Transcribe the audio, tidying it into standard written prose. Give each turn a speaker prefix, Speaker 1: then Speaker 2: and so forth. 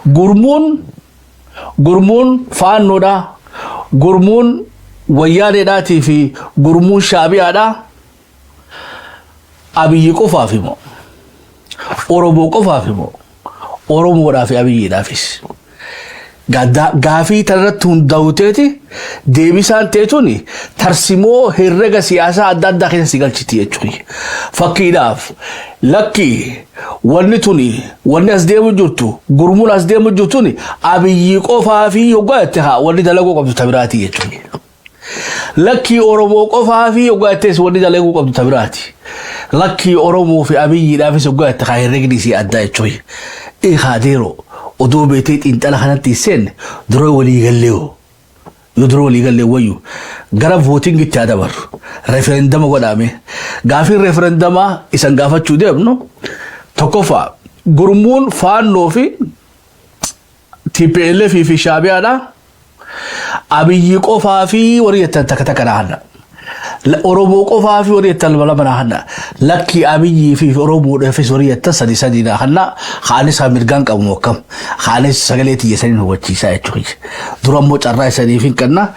Speaker 1: gurmuun faannoodha gurmuun wayyaaleedhaatii fi gurmuun shaabiyaadha abiyyi qofaaf immoo oromoo qofaaf immoo oromoodhaa fi abiyyiidhaafis gaafii tanarratti hundaa'uteeti deebisaan teetuun tarsimoo herrega siyaasaa adda addaa keessa si galchiti jechuudha. Fakkiidhaaf lakkii wanni as deemu jirtu gurmuun as deemu jirtuun abiyyi qofaa fi yoggaa itti haa wanni dalaguu qabdu tabiraati jechuudha. Lakkii oromoo qofaa fi yoggaa ittees wanni dalaguu qabdu tabiraati. Lakkii oromoo fi abiyyiidhaafis yoggaa itti haa herregni si addaa jechuudha. Ikaadeeroo. Odoo beetee xiinxala kanatti seen dura walii galleeyo yoo dura walii gallee wayyu gara vootingitti adabaru referendama godhame gaafii referendama isan gaafachuu deemnu tokkoffaa gurmuun faannoo fi TPLF fi shaabiyaadha abiyyi qofaa fi wariyatan takka dhahanna oromoo qofaa fi wariyatan lama dhahanna lakki abiyyi fi oromoo dhafis wariyatan sadi dhahanna khaalis mirgaan qabu mokkam khaalis sagaleeti yesanin hubachiisaa jechuudha durammoo carraa isaniif hin kanna